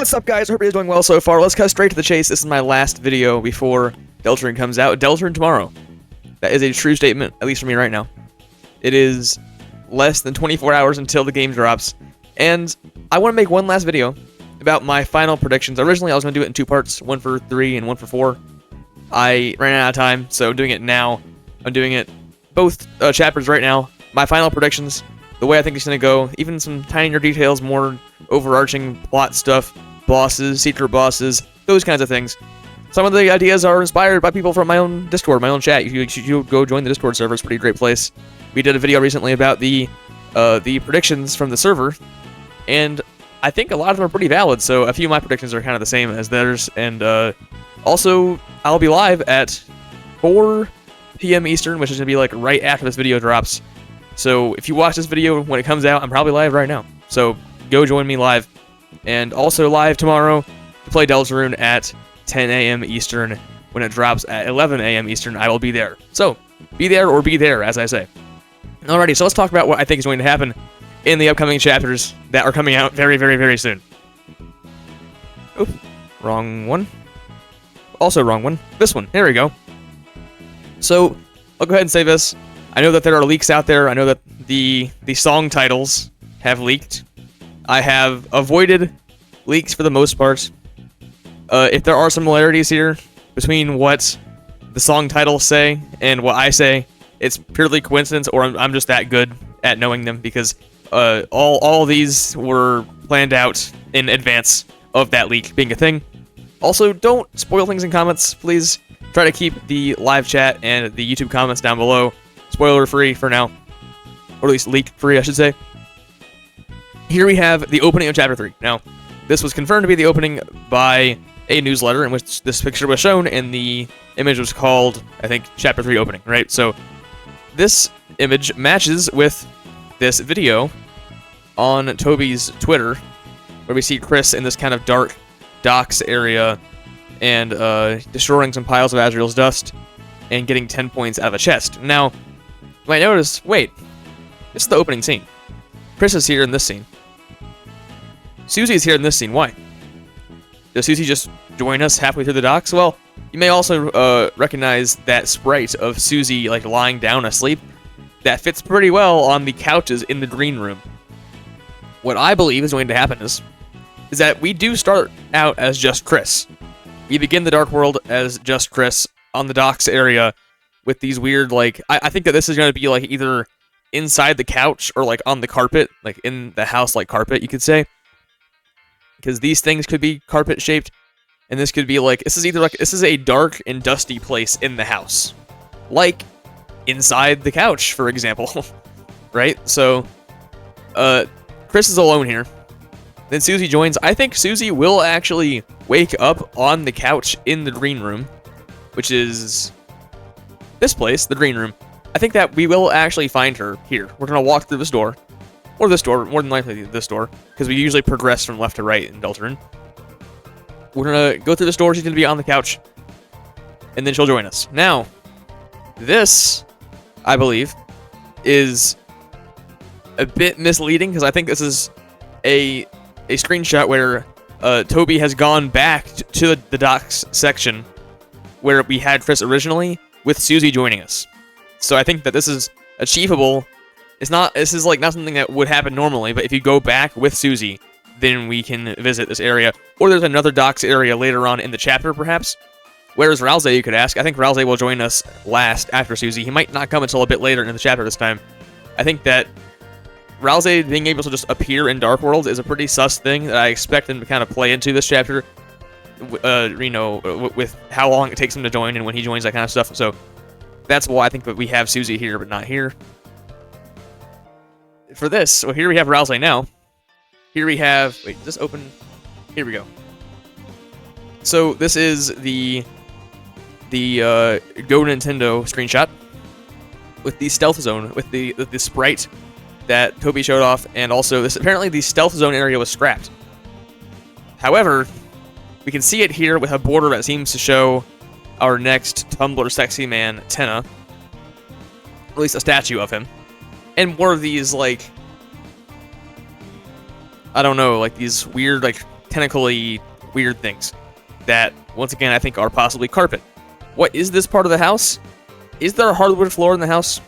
What's up, guys? I hope you're doing well so far. Let's cut straight to the chase. This is my last video before Deltarune comes out. Deltarune tomorrow. That is a true statement, at least for me right now. It is less than 24 hours until the game drops, and I want to make one last video about my final predictions. Originally, I was going to do it in two parts, one for 3 and one for 4. I ran out of time, so I'm doing it now. I'm doing it both chapters right now. My final predictions, the way I think it's going to go, even some tinier details, more overarching plot stuff, bosses, secret bosses, those kinds of things. Some of the ideas are inspired by people from my own Discord, my own chat. You should go join the Discord server. It's a pretty great place. We did a video recently about the predictions from the server, and I think a lot of them are pretty valid, so a few of my predictions are kind of the same as theirs. And also, I'll be live at 4 p.m. Eastern, which is going to be like right after this video drops. So if you watch this video when it comes out, I'm probably live right now. So go join me live. And also live tomorrow to play Deltarune at 10 a.m. Eastern. When it drops at 11 a.m. Eastern, I will be there. So be there or be there, as I say. Alrighty, so let's talk about what I think is going to happen in the upcoming chapters that are coming out very, very, very soon. Oop, wrong one. Also wrong one. This one. There we go. So I'll go ahead and say this. I know that there are leaks out there. I know that the song titles have leaked. I have avoided leaks for the most part. If there are similarities here between what the song titles say and what I say, it's purely coincidence, or I'm just that good at knowing them, because all these were planned out in advance of that leak being a thing. Also, don't spoil things in comments, please. Try to keep the live chat and the YouTube comments down below spoiler-free for now. Or at least leak-free, I should say. Here we have the opening of Chapter 3. Now, this was confirmed to be the opening by a newsletter in which this picture was shown, and the image was called, I think, Chapter 3 opening, right? So, this image matches with this video on Toby's Twitter, where we see Chris in this kind of dark docks area and destroying some piles of Azrael's dust and getting 10 points out of a chest. Now, you might notice, wait, this is the opening scene. Chris is here in this scene. Susie is here in this scene. Why? Does Susie just join us halfway through the docks? Well, you may also recognize that sprite of Susie like lying down asleep. That fits pretty well on the couches in the green room. What I believe is going to happen is that we do start out as just Chris. We begin the Dark World as just Chris on the docks area with these weird, like, I think that this is going to be like either inside the couch or like on the carpet, like in the house, like carpet, you could say. Because these things could be carpet shaped, and this could be like, this is a dark and dusty place in the house. Like inside the couch, for example. Right? So, Chris is alone here. Then Susie joins. I think Susie will actually wake up on the couch in the green room, which is this place, the green room. I think that we will actually find her here. We're going to walk through this door, or this door, more than likely this door, because we usually progress from left to right in Deltarune. We're going to go through this door. She's going to be on the couch, and then she'll join us. Now, this, I believe, is a bit misleading, because I think this is a screenshot where Toby has gone back to the docks section where we had Chris originally, with Susie joining us. So I think that this is achievable. This is like not something that would happen normally, but if you go back with Susie, then we can visit this area. Or there's another docks area later on in the chapter, perhaps. Whereas Ralsei, you could ask. I think Ralsei will join us last after Susie. He might not come until a bit later in the chapter this time. I think that Ralsei being able to just appear in Dark World is a pretty sus thing that I expect him to kind of play into this chapter. You know, with how long it takes him to join and when he joins, that kind of stuff. So that's why I think that we have Susie here, but not here. For this, so here we have Ralsei now. Here we have, wait, does this open? Here we go. So this is the Go Nintendo screenshot with the stealth zone, with the sprite that Toby showed off, and also this, apparently the stealth zone area was scrapped. However, we can see it here with a border that seems to show our next Tumblr sexy man, Tenna. At least a statue of him. And more of these, like, I don't know, like these weird, like, tentacly weird things that, once again, I think are possibly carpet. What is this part of the house? Is there a hardwood floor in the house?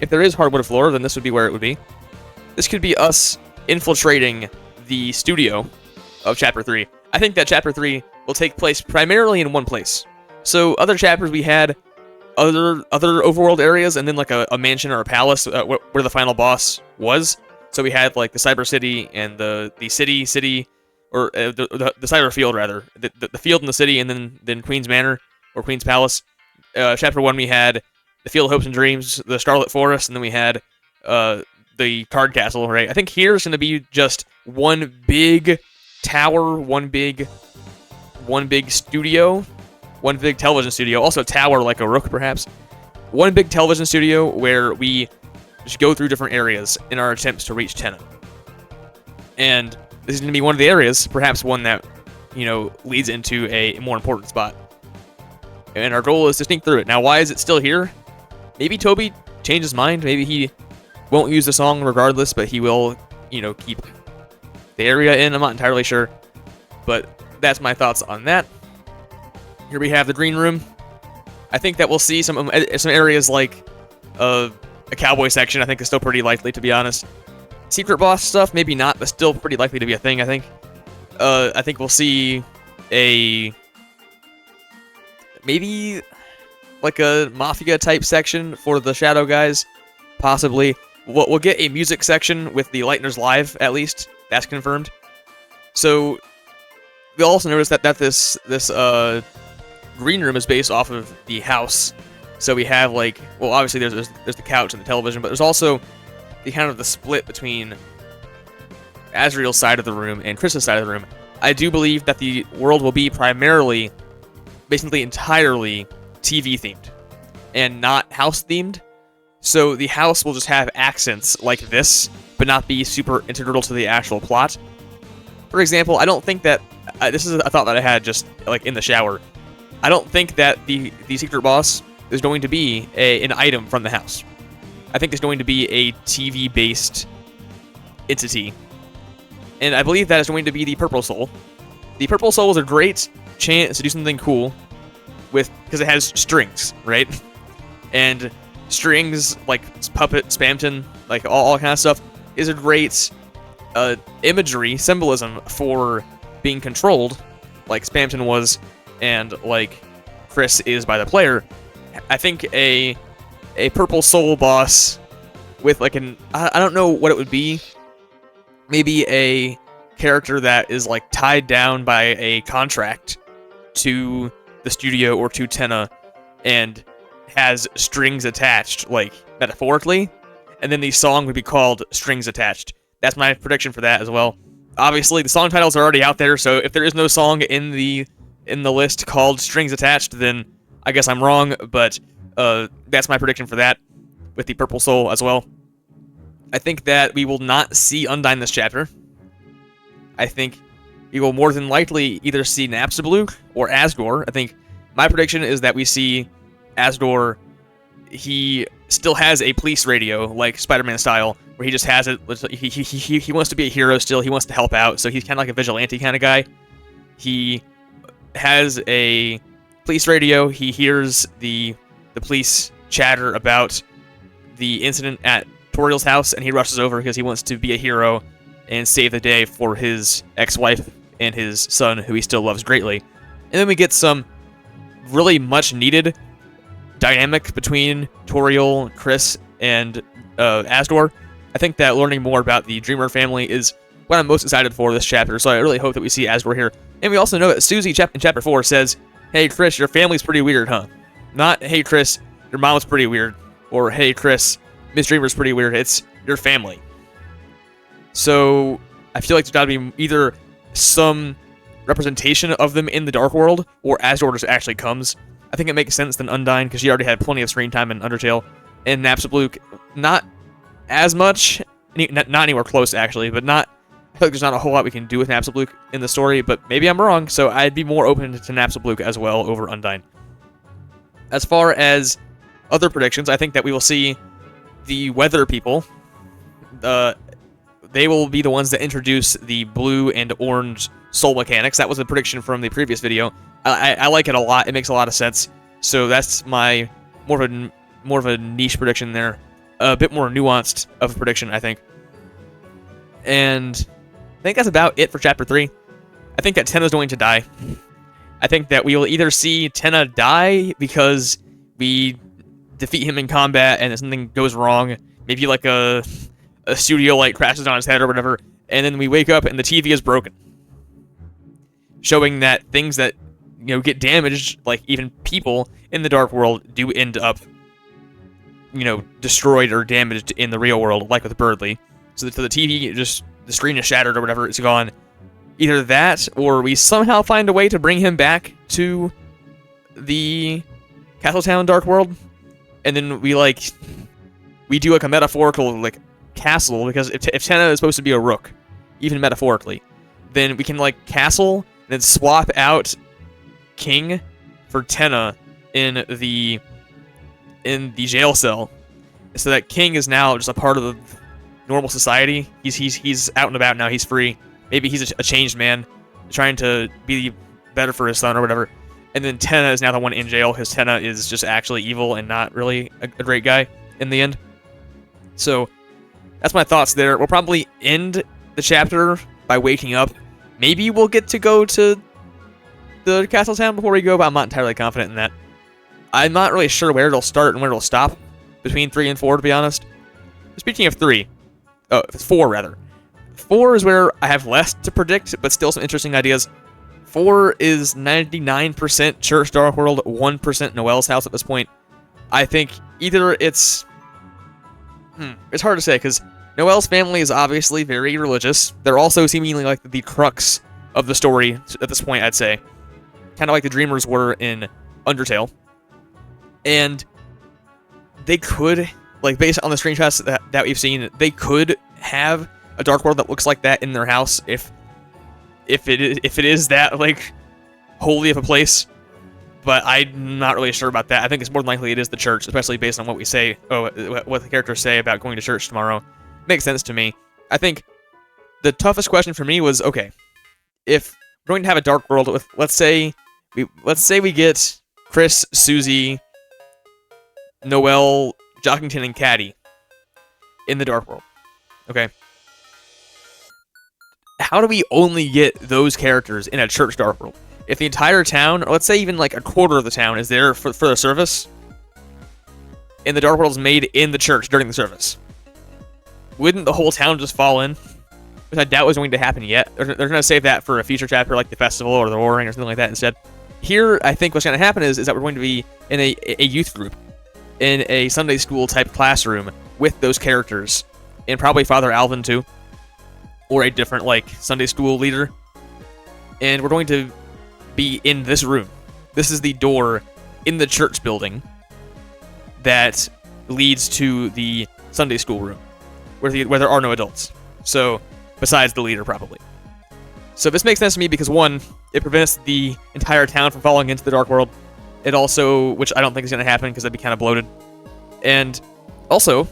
If there is hardwood floor, then this would be where it would be. This could be us infiltrating the studio of Chapter 3. I think that Chapter 3 will take place primarily in one place. So other chapters we had other overworld areas, and then like a mansion or a palace where the final boss was. So we had like the Cyber City and the city, or the Cyber Field rather, the field in the city, and then Queen's Manor or Queen's Palace. Chapter 1 we had the Field of Hopes and Dreams, the Starlit Forest, and then we had the Card Castle, right? I think here's going to be just one big tower, one big studio, one big television studio, also a tower like a rook perhaps. One big television studio where we just go through different areas in our attempts to reach Tenna. And this is going to be one of the areas, perhaps one that, leads into a more important spot. And our goal is to sneak through it. Now, why is it still here? Maybe Toby changed his mind. Maybe he won't use the song regardless, but he will, keep the area in. I'm not entirely sure. But that's my thoughts on that. Here we have the green room. I think that we'll see some areas like a cowboy section. I think is still pretty likely, to be honest. Secret boss stuff, maybe not, but still pretty likely to be a thing, I think. I think we'll see maybe like a mafia-type section for the shadow guys, possibly. We'll get a music section with the Lightners Live, at least. That's confirmed. So, we'll also notice that this green room is based off of the house. So we have, obviously there's the couch and the television, but there's also the kind of the split between Azriel's side of the room and Chris's side of the room. I do believe that the world will be primarily, basically entirely, TV-themed and not house-themed. So the house will just have accents like this, but not be super integral to the actual plot. For example, I don't think that... this is a thought that I had just, in the shower. I don't think that the secret boss is going to be an item from the house. I think it's going to be a TV-based entity. And I believe that is going to be the Purple Soul. The Purple Soul is a great chance to do something cool because it has strings, right? And strings, like Puppet, Spamton, all kind of stuff, is a great imagery, symbolism for being controlled, like Spamton was, and like Chris is by the player. I think a Purple Soul boss with I don't know what it would be. Maybe a character that is tied down by a contract to the studio or to Tenna and has strings attached, metaphorically, and then the song would be called Strings Attached. That's my prediction for that as well. Obviously, the song titles are already out there, so if there is no song in the list called Strings Attached, then I guess I'm wrong, but that's my prediction for that with the Purple Soul as well. I think that we will not see Undyne this chapter. I think we will more than likely either see Napstablook or Asgore. I think my prediction is that we see Asgore. He still has a police radio, like Spider-Man style, where he just has it. He wants to be a hero still. He wants to help out, so he's kind of like a vigilante kind of guy. He has a police radio. He hears the police chatter about the incident at Toriel's house, and he rushes over because he wants to be a hero and save the day for his ex-wife and his son, who he still loves greatly. And then we get some really much-needed dynamic between Toriel, Chris, and Asgore. I think that learning more about the Dreamer family is what I'm most excited for this chapter, so I really hope that we see Asgore here. And we also know that Susie in Chapter 4 says, "Hey, Chris, your family's pretty weird, huh?" Not, "Hey, Chris, your mom's pretty weird," or "Hey, Chris, Miss Dreamer's pretty weird." It's your family. So I feel like there's got to be either some representation of them in the Dark World, or Asgore just actually comes. I think it makes sense than Undyne, because she already had plenty of screen time in Undertale. And Napstablook, not as much, not anywhere close actually, but I feel like there's not a whole lot we can do with Napstablook in the story, but maybe I'm wrong, so I'd be more open to Napstablook as well over Undyne. As far as other predictions, I think that we will see the Weather people. They will be the ones that introduce the blue and orange soul mechanics. That was a prediction from the previous video. I like it a lot. It makes a lot of sense. So that's my more of a niche prediction there. A bit more nuanced of a prediction, I think. And I think that's about it for Chapter 3. I think that Tenna's going to die. I think that we will either see Tenna die because we defeat him in combat and something goes wrong. Maybe like a studio light crashes on his head or whatever. And then we wake up and the TV is broken. Showing that things that, get damaged, like even people in the Dark World, do end up, destroyed or damaged in the real world, like with Birdly. So the TV, the screen is shattered or whatever, it's gone. Either that, or we somehow find a way to bring him back to the Castletown Dark World, and then we do like a metaphorical castle, because if Tenna is supposed to be a rook, even metaphorically, then we can castle and then swap out King for Tenna in the jail cell, so that King is now just a part of the normal society. He's out and about now. He's free. Maybe he's a changed man, trying to be better for his son or whatever. And then Tenna is now the one in jail, because Tenna is just actually evil and not really a great guy in the end. So that's my thoughts there. We'll probably end the chapter by waking up. Maybe we'll get to go to the Castletown before we go, but I'm not entirely confident in that. I'm not really sure where it'll start and where it'll stop between 3 and 4, to be honest. Speaking of 4 rather. 4 is where I have less to predict, but still some interesting ideas. 4 is 99% Church Dark World, 1% Noelle's house at this point. I think either it's hard to say, because Noelle's family is obviously very religious. They're also seemingly like the crux of the story at this point, I'd say. Kind of like the Dreamers were in Undertale. And they could, based on the screenshots that we've seen, they could have a Dark World that looks like that in their house if it is that holy of a place. But I'm not really sure about that. I think it's more than likely it is the church, especially based on what we say, what the characters say about going to church tomorrow. Makes sense to me. I think the toughest question for me was, okay, if we're going to have a Dark World with, let's say we get Chris, Susie, Noelle, Jockington, and Caddy in the Dark World. Okay. How do we only get those characters in a church Dark World? If the entire town, or let's say even a quarter of the town, is there for the service, and the Dark World is made in the church during the service, wouldn't the whole town just fall in? Which I doubt was going to happen yet. They're going to save that for a future chapter like the festival or the Roaring or something like that instead. Here, I think what's going to happen is that we're going to be in a youth group, in a Sunday school type classroom with those characters, and probably Father Alvin too, or a different Sunday school leader. And we're going to be in this room. This is the door in the church building that leads to the Sunday school room, where there are no adults. So, besides the leader, probably. So this makes sense to me because, one, it prevents the entire town from falling into the Dark World. It also, which I don't think is going to happen because that'd be kind of bloated. And also,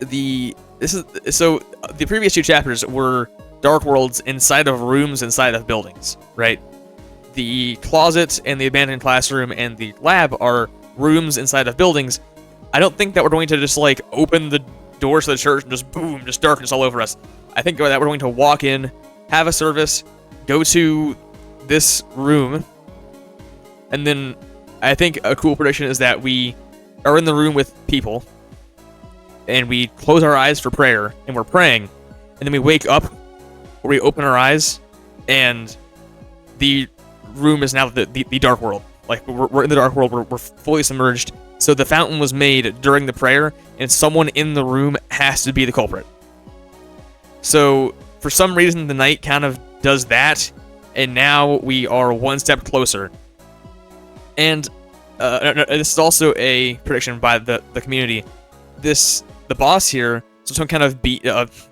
the previous 2 chapters were Dark Worlds inside of rooms inside of buildings, right? The closet and the abandoned classroom and the lab are rooms inside of buildings. I don't think that we're going to just open the doors to the church and just boom, just darkness all over us. I think that we're going to walk in, have a service, go to this room, and then I think a cool prediction is that we are in the room with people, and we close our eyes for prayer, and we're praying, and then we wake up, or we open our eyes, and the room is now the Dark World. We're in the Dark World, we're fully submerged. So the fountain was made during the prayer, and someone in the room has to be the culprit. So for some reason, the knight kind of does that, and now we are one step closer. And this is also a prediction by the community. The boss here, so some kind of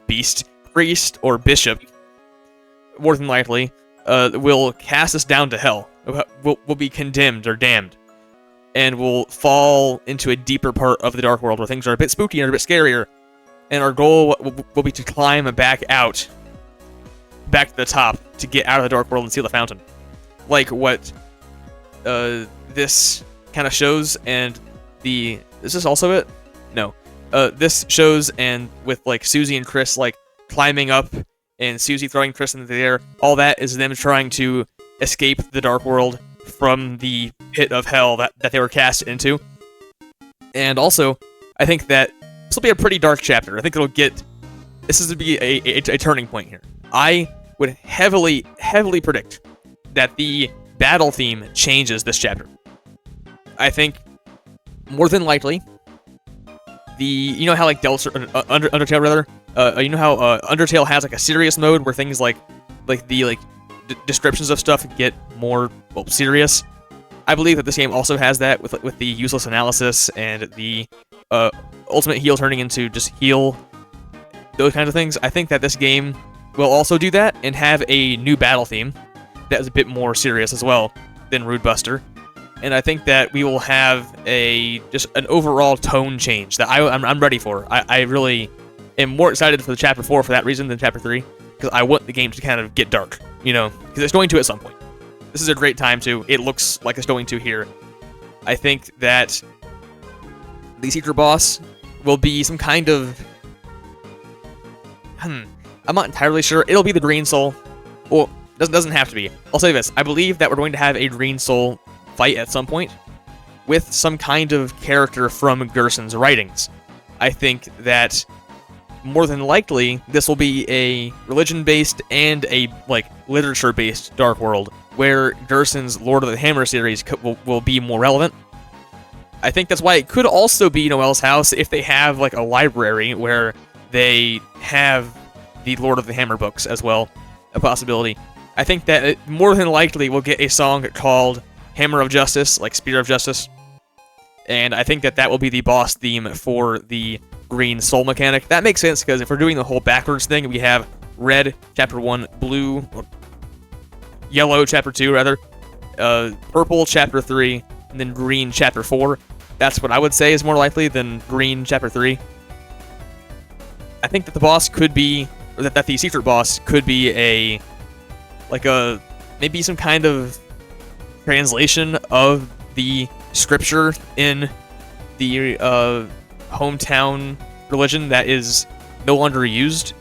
beast, priest, or bishop, more than likely, will cast us down to hell. We'll be condemned or damned, and we'll fall into a deeper part of the Dark World where things are a bit spooky and a bit scarier. And our goal will be to climb back out back to the top to get out of the Dark World and seal the fountain. Like what this kind of shows, and is this also it? No. This shows, and with like Susie and Chris like climbing up, and Susie throwing Chris into the air, all that is them trying to escape the Dark World from the pit of hell that they were cast into. And also, I think that this will be a pretty dark chapter. I think this is to be a turning point here. I would heavily predict that the battle theme changes this chapter. I think more than likely, you know how like Undertale rather, you know how Undertale has like a serious mode where things like the descriptions of stuff get more serious. I believe that this game also has that with the useless analysis and the ultimate heal turning into just heal, those kinds of things. I think that this game will also do that and have a new battle theme that is a bit more serious as well than Rude Buster. And I think that we will have just an overall tone change that I'm ready for. I really am more excited for the Chapter 4 for that reason than Chapter 3, because I want the game to kind of get dark, because it's going to at some point. This is a great time to. It looks like it's going to here. I think that the secret boss will be some kind of... I'm not entirely sure. It'll be the Green Soul. Well, doesn't have to be. I'll say this. I believe that we're going to have a Green Soul fight at some point with some kind of character from Gerson's writings. I think that more than likely this will be a religion-based and a literature-based Dark World where Gerson's Lord of the Hammer series will be more relevant. I think that's why it could also be Noelle's house if they have like a library where they have the Lord of the Hammer books as well, a possibility. I think that it more than likely will get a song called Hammer of Justice, like Spear of Justice. And I think that will be the boss theme for the Green Soul mechanic. That makes sense, because if we're doing the whole backwards thing, we have Red, Chapter 1, Blue, or Yellow, Chapter 2, rather, Purple, Chapter 3, and then Green, Chapter 4. That's what I would say is more likely than Green, Chapter 3. I think that the boss could be, or that the secret boss could be maybe some kind of translation of the scripture in the hometown religion that is no longer used,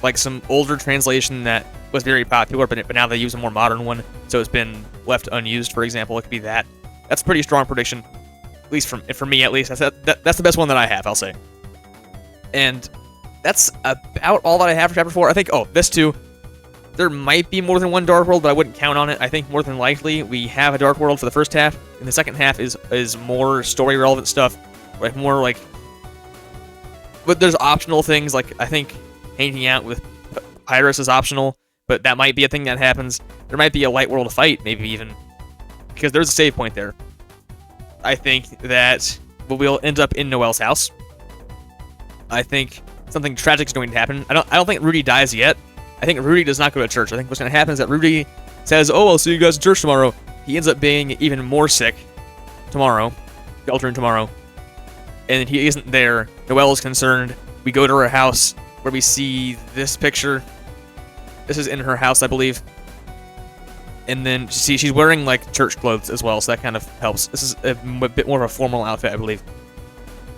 like some older translation that was very popular, but now they use a more modern one, so it's been left unused. For example, it could be that. That's a pretty strong prediction, at least for me. At least that's the best one that I have, I'll say. And that's about all that I have for Chapter 4. I think this too. There might be more than one Dark World, but I wouldn't count on it. I think more than likely we have a Dark World for the first half, and the second half is more story-relevant stuff, but there's optional things, like I think hanging out with Pyrus is optional, but that might be a thing that happens. There might be a Light World fight, maybe even, because there's a save point there. I think that we'll end up in Noelle's house. I think something tragic is going to happen. I don't think Rudy dies yet. I think Rudy does not go to church. I think what's going to happen is that Rudy says, "Oh, I'll see you guys in church tomorrow." He ends up being even more sick tomorrow, Deltarune tomorrow, and he isn't there. Noelle is concerned. We go to her house where we see this picture. This is in her house, I believe. And then she's wearing like church clothes as well, so that kind of helps. This is a bit more of a formal outfit, I believe.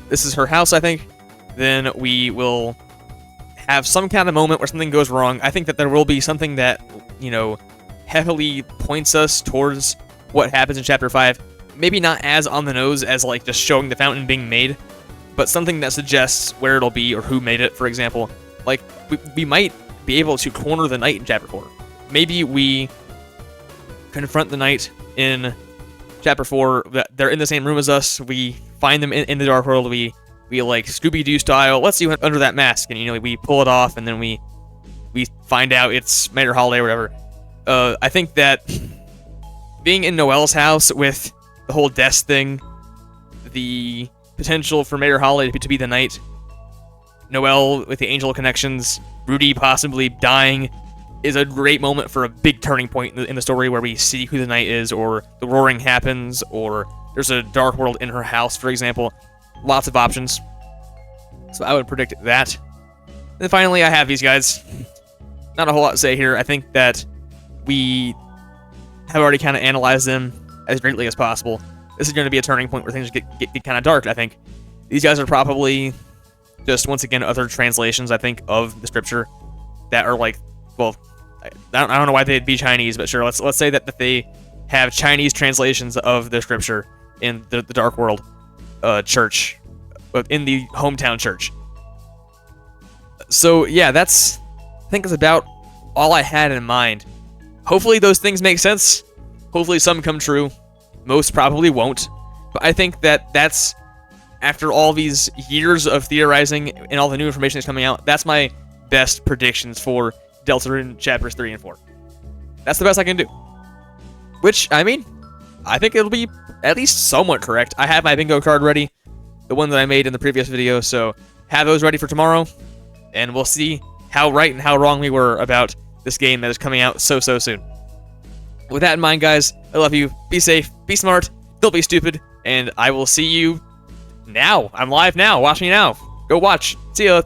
This is her house, I think. Then we will have some kind of moment where something goes wrong. I think that there will be something that, heavily points us towards what happens in Chapter 5. Maybe not as on the nose as like just showing the fountain being made, but something that suggests where it'll be or who made it, for example. Like, we might be able to corner the knight in Chapter 4. Maybe we confront the knight in Chapter 4. They're in the same room as us. We find them in the Dark World. We like Scooby-Doo style, let's see what's under that mask, and we pull it off, and then we find out it's Mayor Holiday or whatever. I think that being in Noelle's house with the whole desk thing, the potential for Mayor Holiday to be the knight, Noelle with the angel connections, Rudy possibly dying, is a great moment for a big turning point in the story where we see who the knight is, or the roaring happens, or there's a Dark World in her house, for example. Lots of options. So I would predict that. And finally, I have these guys. not a whole lot to say here. I think that we have already kind of analyzed them as greatly as possible. This is going to be a turning point where things get kind of dark, I think. These guys are probably just, once again, other translations, I think, of the scripture that are like, well, I don't know why they'd be Chinese, but sure, let's say that they have Chinese translations of the scripture in the Dark World church, in the hometown church. So yeah, I think that's about all I had in mind. Hopefully those things make sense. Hopefully some come true. Most probably won't. But I think that's, after all these years of theorizing and all the new information that's coming out, that's my best predictions for Deltarune chapters 3 and 4. That's the best I can do. Which, I mean, I think it'll be at least somewhat correct. I have my bingo card ready, the one that I made in the previous video, so have those ready for tomorrow, and we'll see how right and how wrong we were about this game that is coming out so soon. With that in mind, guys, I love you. Be safe, be smart, don't be stupid, and I will see you now. I'm live now. Watch me now. Go watch. See ya.